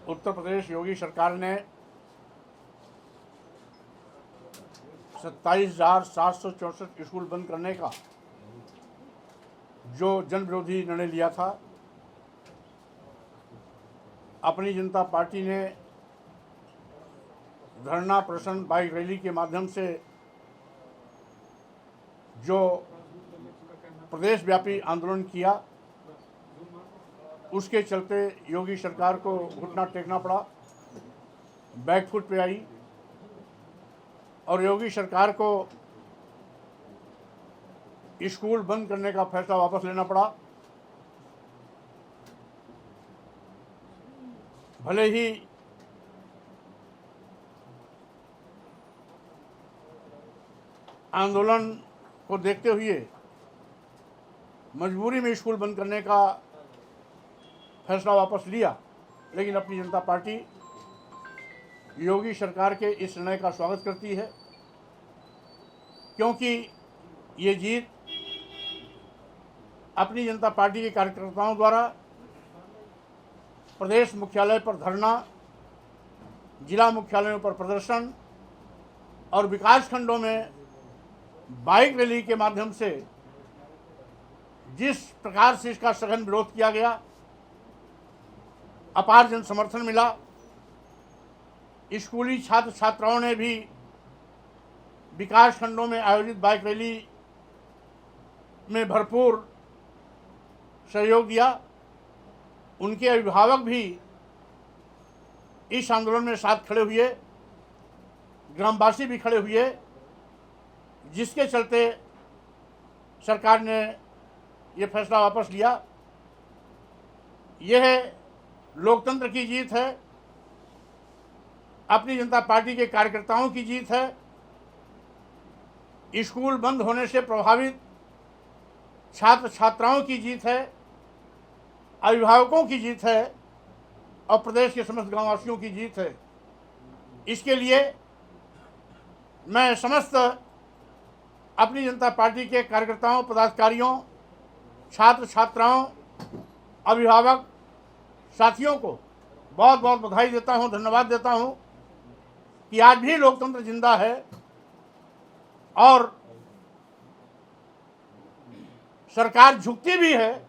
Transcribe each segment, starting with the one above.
उत्तर प्रदेश योगी सरकार ने 27,764 स्कूल बंद करने का जो जन विरोधी निर्णय लिया था, अपनी जनता पार्टी ने धरना, प्रदर्शन, बाइक रैली के माध्यम से जो प्रदेशव्यापी आंदोलन किया, उसके चलते योगी सरकार को घुटना टेकना पड़ा, बैकफुट पे आई और योगी सरकार को स्कूल बंद करने का फैसला वापस लेना पड़ा। भले ही आंदोलन को देखते हुए मजबूरी में स्कूल बंद करने का फैसला वापस लिया, लेकिन अपनी जनता पार्टी योगी सरकार के इस निर्णय का स्वागत करती है, क्योंकि ये जीत अपनी जनता पार्टी के कार्यकर्ताओं द्वारा प्रदेश मुख्यालय पर धरना, जिला मुख्यालयों पर प्रदर्शन और विकास खंडों में बाइक रैली के माध्यम से जिस प्रकार से इसका सघन विरोध किया गया, अपार जन समर्थन मिला। स्कूली छात्र छात्राओं ने भी विकास खंडों में आयोजित बाइक रैली में भरपूर सहयोग दिया। उनके अभिभावक भी इस आंदोलन में साथ खड़े हुए, ग्रामवासी भी खड़े हुए, जिसके चलते सरकार ने ये फैसला वापस लिया। यह लोकतंत्र की जीत है, अपनी जनता पार्टी के कार्यकर्ताओं की जीत है, स्कूल बंद होने से प्रभावित छात्र छात्राओं की जीत है, अभिभावकों की जीत है और प्रदेश के समस्त गांववासियों की जीत है। इसके लिए मैं समस्त अपनी जनता पार्टी के कार्यकर्ताओं, पदाधिकारियों, छात्र छात्राओं, अभिभावक साथियों को बहुत बहुत बधाई देता हूं, धन्यवाद देता हूं कि आज भी लोकतंत्र जिंदा है और सरकार झुकती भी है,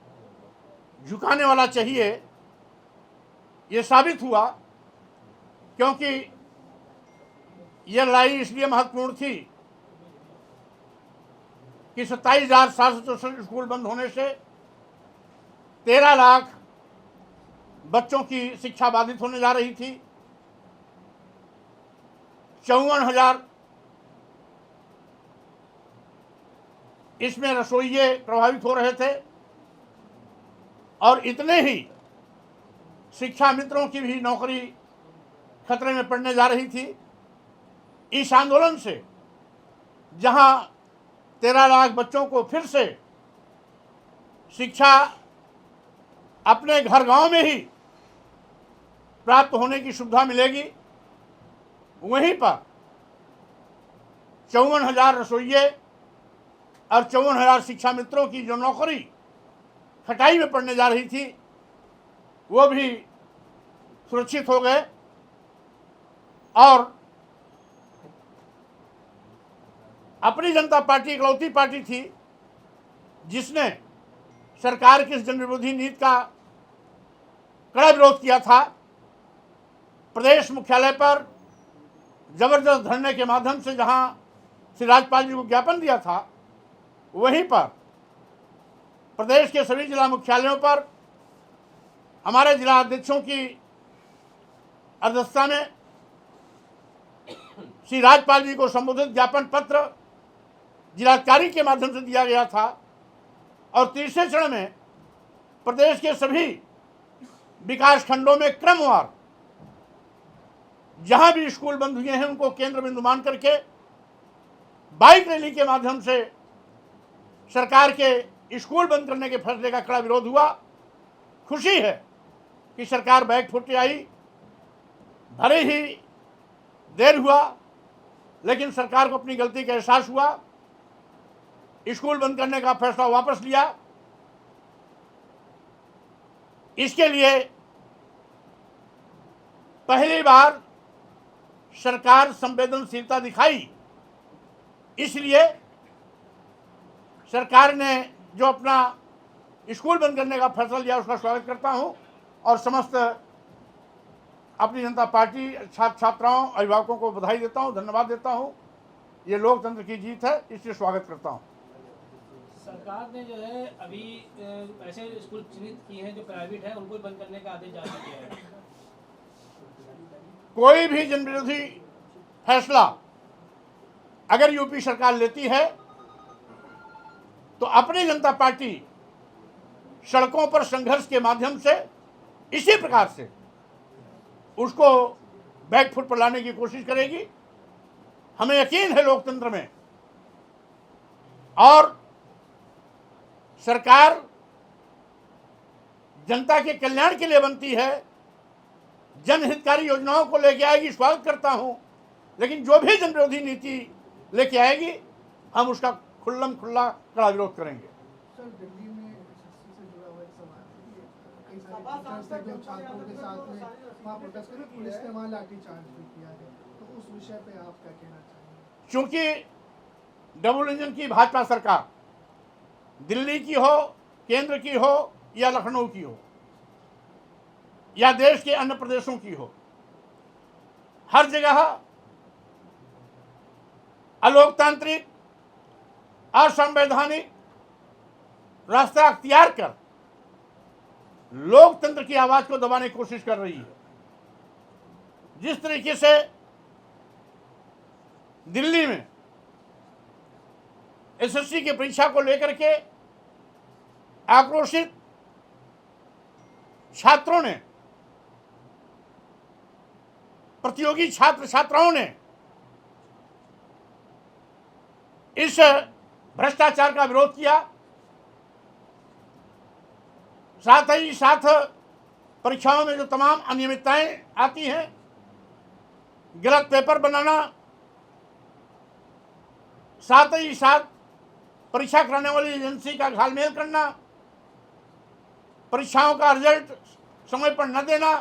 झुकाने वाला चाहिए। ये साबित हुआ क्योंकि यह लड़ाई इसलिए महत्वपूर्ण थी कि 27,764 स्कूल बंद होने से 13 लाख बच्चों की शिक्षा बाधित होने जा रही थी। 54,000 इसमें रसोइये प्रभावित हो रहे थे और इतने ही शिक्षा मित्रों की भी नौकरी खतरे में पड़ने जा रही थी। इस आंदोलन से जहां 13 लाख बच्चों को फिर से शिक्षा अपने घर गांव में ही प्राप्त होने की सुविधा मिलेगी, वहीं पर 54,000 रसोइये और 54,000 शिक्षा मित्रों की जो नौकरी खटाई में पड़ने जा रही थी, वो भी सुरक्षित हो गए। और अपनी जनता पार्टी इकलौती पार्टी थी जिसने सरकार की इस जन विरोधी नीति का कड़ा विरोध किया था। प्रदेश मुख्यालय पर जबरदस्त धरने के माध्यम से जहां श्री राज्यपाल जी को ज्ञापन दिया था, वहीं पर प्रदेश के सभी जिला मुख्यालयों पर हमारे जिला अध्यक्षों की अध्यक्षता में श्री राज्यपाल जी को संबोधित ज्ञापन पत्र जिलाधिकारी के माध्यम से दिया गया था और तीसरे चरण में प्रदेश के सभी विकास खंडों में क्रमवार जहां भी स्कूल बंद हुए हैं उनको केंद्र बिंदु मान करके बाइक रैली के माध्यम से सरकार के स्कूल बंद करने के फैसले का कड़ा विरोध हुआ। खुशी है कि सरकार बैक फुट आई, भले ही देर हुआ लेकिन सरकार को अपनी गलती का एहसास हुआ, स्कूल बंद करने का फैसला वापस लिया। इसके लिए पहली बार सरकार संवेदनशीलता दिखाई, इसलिए सरकार ने जो अपना स्कूल बंद करने का फैसला लिया उसका स्वागत करता हूं और समस्त अपनी जनता पार्टी छात्र छात्राओं अभिभावकों को बधाई देता हूं, धन्यवाद देता हूं। ये लोकतंत्र की जीत है, इसलिए स्वागत करता हूं। सरकार ने जो है अभी ऐसे स्कूल चिन्हित किए हैं जो प्राइवेट हैं, उनको बंद करने का आदेश जारी किया है। कोई भी जनविरोधी फैसला अगर यूपी सरकार लेती है तो अपनी जनता पार्टी सड़कों पर संघर्ष के माध्यम से इसी प्रकार से उसको बैकफुट पर लाने की कोशिश करेगी। हमें यकीन है लोकतंत्र में, और सरकार जनता के कल्याण के लिए बनती है, जनहितकारी योजनाओं को लेके आएगी, स्वागत करता हूं। लेकिन जो भी जनविरोधी नीति लेके आएगी हम उसका खुल्लम खुल्ला कड़ा विरोध करेंगे। सर, दिल्ली में एसएससी से जुड़ा हुआ एक सवाल है कि कई सारे टीचर्स थे जो छात्रों के साथ में वहाँ प्रोटेस्ट कर, पुलिस ने वहाँ लाठीचार्ज भी किया है, तो उस विषय पे आप क्या कहना चाहेंगे? क्योंकि डबल इंजन की भाजपा सरकार दिल्ली की हो, केंद्र की हो या लखनऊ की हो या देश के अन्य प्रदेशों की हो, हर जगह अलोकतांत्रिक असंवैधानिक रास्ता अख्तियार कर लोकतंत्र की आवाज को दबाने की कोशिश कर रही है। जिस तरीके से दिल्ली में एसएससी की परीक्षा को लेकर के आक्रोशित छात्रों ने, प्रतियोगी छात्र छात्राओं ने इस भ्रष्टाचार का विरोध किया, साथ ही साथ परीक्षाओं में जो तमाम अनियमितताएं आती हैं, गलत पेपर बनाना, साथ ही साथ परीक्षा कराने वाली एजेंसी का घालमेल करना, परीक्षाओं का रिजल्ट समय पर न देना,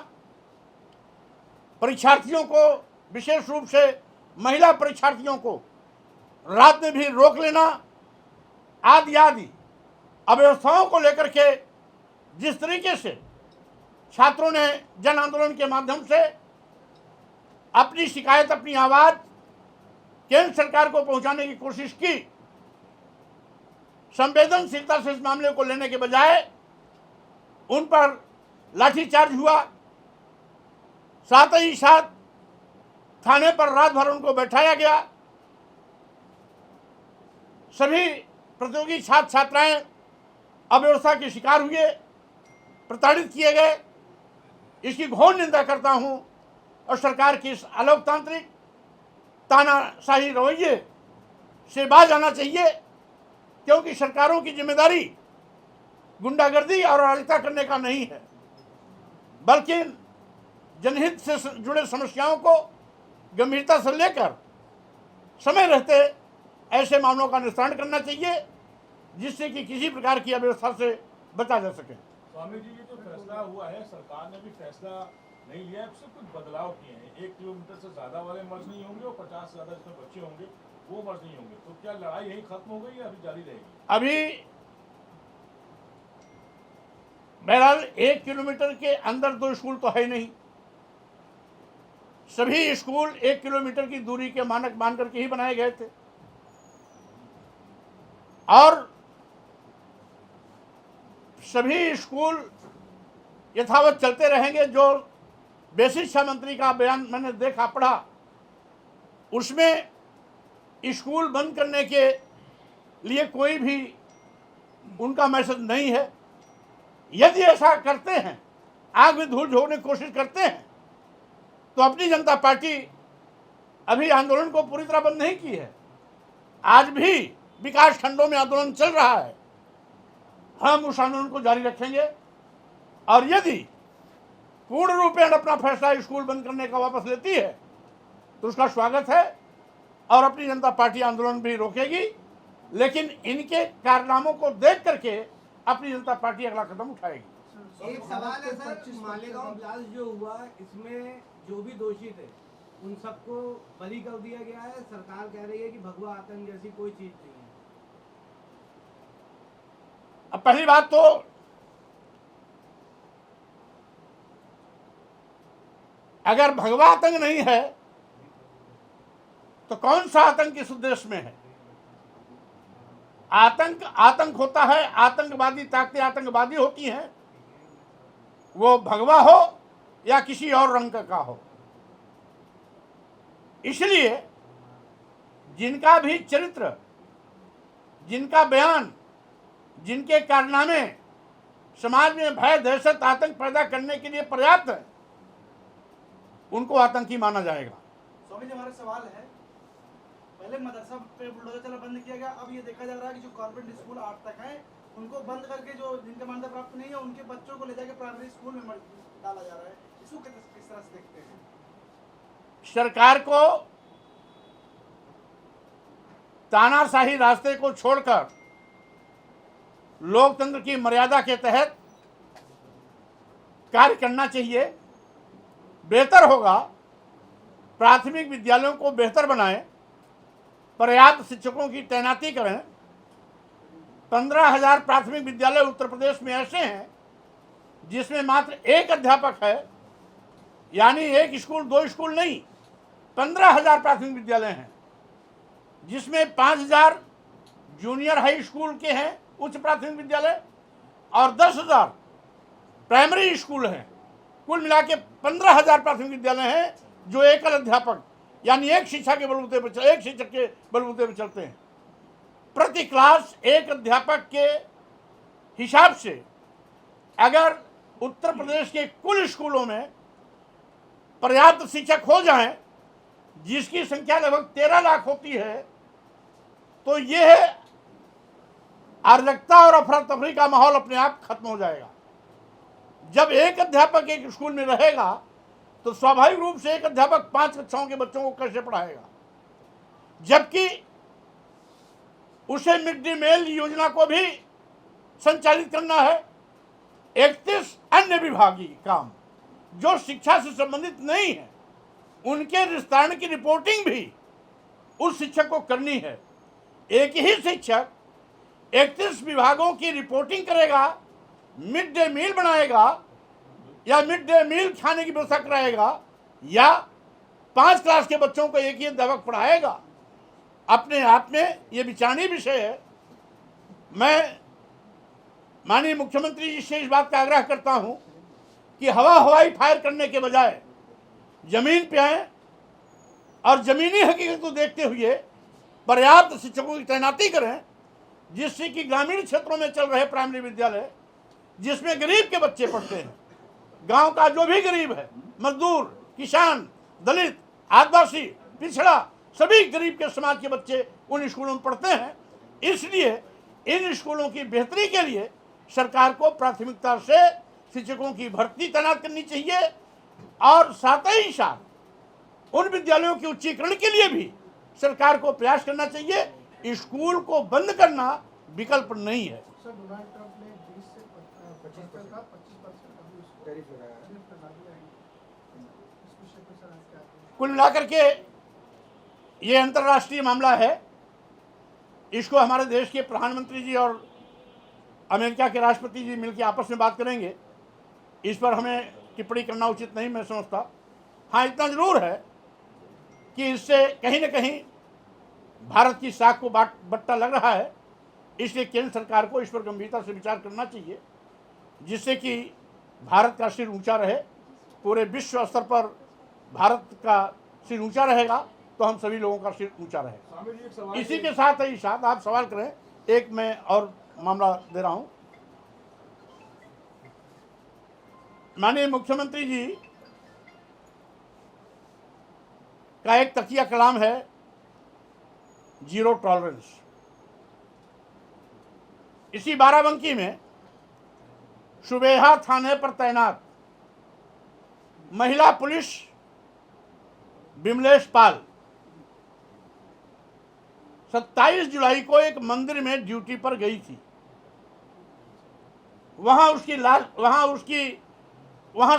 परीक्षार्थियों को, विशेष रूप से महिला परीक्षार्थियों को रात में भी रोक लेना आदि आदि अव्यवस्थाओं को लेकर के जिस तरीके से छात्रों ने जन आंदोलन के माध्यम से अपनी शिकायत, अपनी आवाज केंद्र सरकार को पहुंचाने की कोशिश की, संवेदनशीलता से इस मामले को लेने के बजाय उन पर लाठीचार्ज हुआ, साथ ही साथ थाने पर रात भर उनको बैठाया गया। सभी प्रतियोगी छात्र छात्राएं अव्यवस्था के शिकार हुए, प्रताड़ित किए गए। इसकी घोर निंदा करता हूं और सरकार की इस अलोकतांत्रिक तानाशाही रवैये से बाज आना चाहिए, क्योंकि सरकारों की जिम्मेदारी गुंडागर्दी और अराजकता करने का नहीं है, बल्कि जनहित से जुड़े समस्याओं को गंभीरता से लेकर समय रहते ऐसे मामलों का निस्तारण करना चाहिए, जिससे कि किसी प्रकार की अव्यवस्था से बचा जा सके। स्वामी जी, ये जो फैसला हुआ है, सरकार ने भी फैसला नहीं लिया है, सिर्फ कुछ बदलाव किए हैं। 1 किलोमीटर से ज्यादा वाले मर्ज नहीं होंगे और 50 से ज्यादा जिसमें बच्चे होंगे वो मर्ज नहीं होंगे। तो क्या लड़ाई यही खत्म हो गई या अभी जारी रहेगी? अभी बहरहाल 1 किलोमीटर के अंदर 2 स्कूल तो है नहीं, सभी स्कूल 1 किलोमीटर की दूरी के मानक मान करके ही बनाए गए थे, और सभी स्कूल यथावत चलते रहेंगे। जो बेसिक शिक्षा मंत्री का बयान मैंने देखा, पढ़ा, उसमें स्कूल बंद करने के लिए कोई भी उनका मैसेज नहीं है। यदि ऐसा करते हैं, आग में धूल झोंकने की कोशिश करते हैं, तो अपनी जनता पार्टी अभी आंदोलन को पूरी तरह बंद नहीं की है। आज भी विकास खंडों में आंदोलन चल रहा है, हम उस आंदोलन को जारी रखेंगे। और यदि पूर्ण रूपेण अपना फैसला स्कूल बंद करने का वापस लेती है तो उसका स्वागत है, और अपनी जनता पार्टी आंदोलन भी रोकेगी। लेकिन इनके कारनामों को देख करके अपनी जनता पार्टी अगला कदम उठाएगी। एक सवाल है सर, मालेगांव ब्लास्ट जो हुआ इसमें जो भी दोषी थे उन सबको बरी कर दिया गया है। सरकार कह रही है कि भगवा आतंक जैसी कोई चीज नहीं है। अब पहली बात तो अगर भगवा आतंक नहीं है तो कौन सा आतंक इस देश में है? आतंक होता है, आतंकवादी ताकतें आतंकवादी होती हैं, वो भगवा हो या किसी और रंग का हो। इसलिए जिनका भी चरित्र, जिनका बयान, जिनके कारनामे समाज में भय, दहशत, आतंक पैदा करने के लिए पर्याप्त है, उनको आतंकी माना जाएगा। स्वामी जी, हमारा सवाल है, पहले मदरसा पे बुलडोजर चला बंद किया गया, अब ये देखा जा रहा है कि जो कॉर्पोरेट स्कूल 8 तक हैं उनको बंद करके जो जिनका मान्यता प्राप्त नहीं है उनके बच्चों को ले जाके प्राइमरी स्कूल में डाला जा रहा है। इसको किस तरह से देखते हैं? सरकार को तानाशाही रास्ते को छोड़कर लोकतंत्र की मर्यादा के तहत कार्य करना चाहिए। बेहतर होगा प्राथमिक विद्यालयों को बेहतर बनाएं, पर्याप्त शिक्षकों की तैनाती करें। 15,000 प्राथमिक विद्यालय उत्तर प्रदेश में ऐसे हैं जिसमें मात्र एक अध्यापक है, यानी एक स्कूल, 2 स्कूल नहीं, 15,000 प्राथमिक विद्यालय हैं, जिसमें 5,000 जूनियर हाई स्कूल के हैं, उच्च प्राथमिक विद्यालय, और 10,000 प्राइमरी स्कूल हैं। कुल मिला के 15,000 प्राथमिक विद्यालय हैं जो एकल अध्यापक यानी एक शिक्षक के बलबूते पर चलते हैं। प्रति क्लास एक अध्यापक के हिसाब से अगर उत्तर प्रदेश के कुल स्कूलों में पर्याप्त शिक्षक हो जाएं, जिसकी संख्या लगभग 13 लाख होती है, तो यह अराजकता और अफरा तफरी का माहौल अपने आप खत्म हो जाएगा। जब एक अध्यापक एक स्कूल में रहेगा तो स्वाभाविक रूप से एक अध्यापक 5 कक्षाओं के बच्चों को कैसे पढ़ाएगा, जबकि उसे मिड डे मील योजना को भी संचालित करना है। 31 अन्य विभागीय काम जो शिक्षा से संबंधित नहीं है, उनके विस्तारण की रिपोर्टिंग भी उस शिक्षक को करनी है। एक ही शिक्षक 31 विभागों की रिपोर्टिंग करेगा, मिड डे मील बनाएगा या मिड डे मील खाने की व्यवस्था कराएगा, या 5 क्लास के बच्चों को एक ही अध्यापक पढ़ाएगा। अपने आप में ये विचारणीय विषय है। मैं माननीय मुख्यमंत्री जी से इस बात का आग्रह करता हूं कि हवाई फायर करने के बजाय जमीन पे आए और जमीनी हकीकत को देखते हुए पर्याप्त शिक्षकों की तैनाती करें, जिससे कि ग्रामीण क्षेत्रों में चल रहे प्राइमरी विद्यालय जिसमें गरीब के बच्चे पढ़ते हैं, गांव का जो भी गरीब है, मजदूर, किसान, दलित, आदिवासी, पिछड़ा, सभी गरीब के समाज के बच्चे उन स्कूलों में पढ़ते हैं। इसलिए इन स्कूलों की बेहतरी के लिए सरकार को प्राथमिकता से शिक्षकों की भर्ती तैनात करनी चाहिए, और साथ ही साथ उन विद्यालयों के उच्चीकरण के लिए भी सरकार को प्रयास करना चाहिए। स्कूल को बंद करना विकल्प नहीं है। सर, डोनाल्ड ट्रंप ने 20 से 25% का 25% अभी उसको टैरिफ लगा दिया है। इस विषय पर सर आप क्या कहेंगे? कुल मिलाकर के ये अंतर्राष्ट्रीय मामला है। इसको हमारे देश के प्रधानमंत्री जी और अमेरिका के राष्ट्रपति जी मिलकर आपस में बात करेंगे। इस पर हमें टिप्पणी करना उचित नहीं मैं समझता। हाँ, इतना जरूर है कि इससे कहीं न कहीं भारत की साख को बट्टा लग रहा है। इसलिए केंद्र सरकार को इस पर गंभीरता से विचार करना चाहिए, जिससे कि भारत का सिर ऊंचा रहे। पूरे विश्व स्तर पर भारत का सिर ऊंचा रहेगा तो हम सभी लोगों का सिर ऊंचा रहेगा। स्वामी जी, एक सवाल इसी के साथ ही साथ आप सवाल करें, एक मैं और मामला दे रहा हूं। माननीय मुख्यमंत्री जी का एक तकिया कलाम है, जीरो टॉलरेंस। इसी बाराबंकी में सुबेहा थाने पर तैनात महिला पुलिस बिमलेश पाल 27 जुलाई को एक मंदिर में ड्यूटी पर गई थी। वहां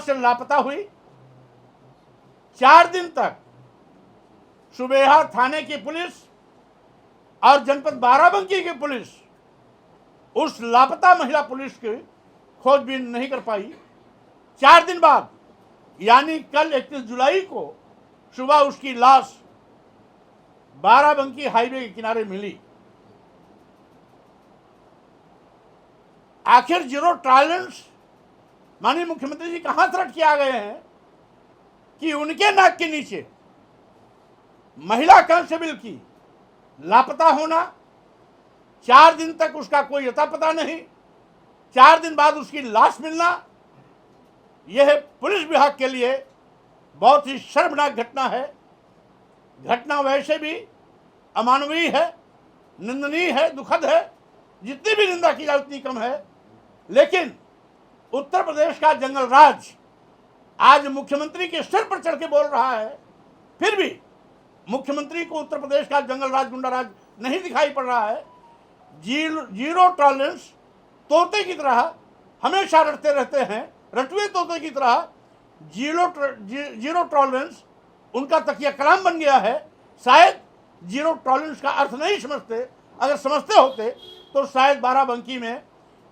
से लापता हुई। 4 दिन तक सुबेहा थाने की पुलिस और जनपद बाराबंकी की पुलिस उस लापता महिला पुलिस की खोजबीन नहीं कर पाई। 4 दिन बाद यानी कल 31 जुलाई को सुबह उसकी लाश बाराबंकी हाईवे के किनारे मिली। आखिर जीरो टॉलरेंस माननीय मुख्यमंत्री जी कहां थ्रेट किया गए हैं कि उनके नाक के नीचे महिला कांस्टेबल की लापता होना, 4 दिन तक उसका कोई अता पता नहीं, 4 दिन बाद उसकी लाश मिलना, यह पुलिस विभाग के लिए बहुत ही शर्मनाक घटना है। घटना वैसे भी अमानवीय है, निंदनीय है, दुखद है। जितनी भी निंदा की जाए उतनी कम है। लेकिन उत्तर प्रदेश का जंगल राज आज मुख्यमंत्री के सिर पर चढ़ के बोल रहा है, फिर भी मुख्यमंत्री को उत्तर प्रदेश का जंगल राज, गुंडा राज नहीं दिखाई पड़ रहा है। जीरो टॉलरेंस तोते की तरह हमेशा रटते रहते हैं, रटुए तोते की तरह जीरो टॉलरेंस उनका तकिया कलाम बन गया है। शायद जीरो टॉलरेंस का अर्थ नहीं समझते। अगर समझते होते तो शायद बाराबंकी में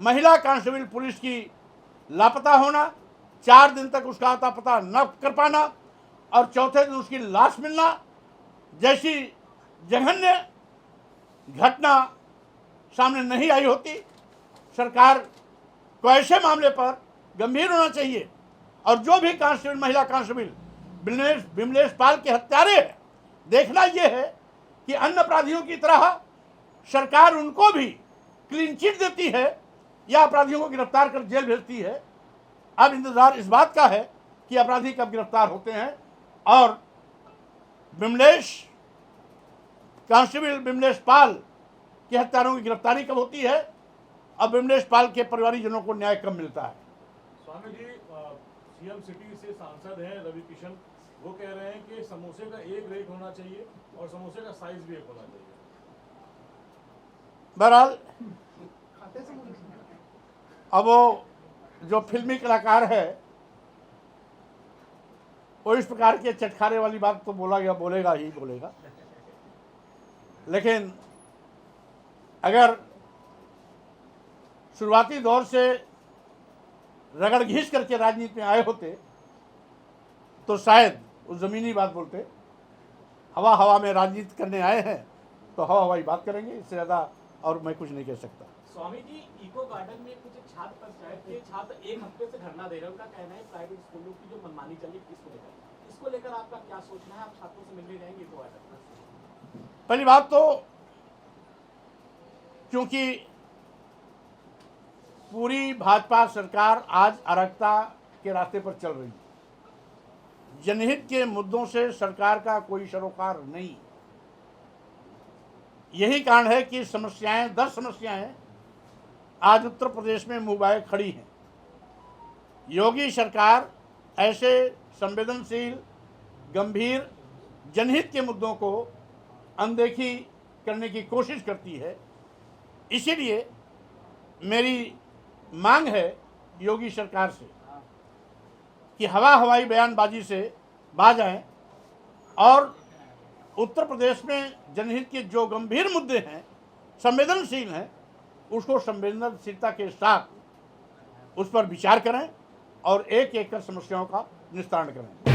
महिला कांस्टेबल पुलिस की लापता होना, 4 दिन तक उसका अता पता न कर पाना और चौथे दिन उसकी लाश मिलना जैसी जघन्य घटना सामने नहीं आई होती। सरकार को ऐसे मामले पर गंभीर होना चाहिए और जो भी कांस्टेबल, महिला कांस्टेबल विमलेश पाल के हत्यारे हैं, देखना यह है कि अन्य अपराधियों की तरह सरकार उनको भी क्लीन चिट देती है या अपराधियों को गिरफ्तार कर जेल भेजती है। अब इंतजार इस बात का है कि अपराधी कब गिरफ्तार होते हैं और कांस्टेबल विमलेश पाल के हत्यारों की गिरफ्तारी कब होती है और विमलेश पाल के परिवारीजनों को न्याय कब मिलता है। स्वामी जी, सीएम सिटी से सांसद हैं रवि किशन, वो कह रहे हैं कि समोसे का एक रेट होना चाहिए और समोसे का साइज भी एक होना चाहिए। बहरहाल अब वो जो फिल्मी कलाकार है वो इस प्रकार के चटखारे वाली बात तो बोलेगा ही बोलेगा। लेकिन अगर शुरुआती दौर से रगड़ घिस करके राजनीति में आए होते तो शायद वो ज़मीनी बात बोलते। हवा में राजनीति करने आए हैं तो हवाई बात करेंगे, इससे ज़्यादा और मैं कुछ नहीं कह सकता। स्वामी जी, इको गार्डन में कुछ छात्र पंचायत के छात्र 1 हफ्ते से धरना दे रहे हैं। उनका कहना है प्राइवेट स्कूलों की जो मनमानी चल रही है इसको लेकर आपका क्या सोचना है? आप छात्रों से मिलने जाएंगे इको गार्डन? पहली बात तो क्योंकि पूरी भाजपा सरकार आज अराजकता के रास्ते पर चल रही है, जनहित के मुद्दों से सरकार का कोई सरोकार नहीं। यही कारण है कि 10 समस्याएं आज उत्तर प्रदेश में मुंह खड़ी हैं। योगी सरकार ऐसे संवेदनशील, गंभीर जनहित के मुद्दों को अनदेखी करने की कोशिश करती है। इसीलिए मेरी मांग है योगी सरकार से कि हवाई बयानबाजी से बाज आएं और उत्तर प्रदेश में जनहित के जो गंभीर मुद्दे हैं, संवेदनशील हैं, उसको संवेदनशीलता के साथ उस पर विचार करें और एक एक कर समस्याओं का निस्तारण करें।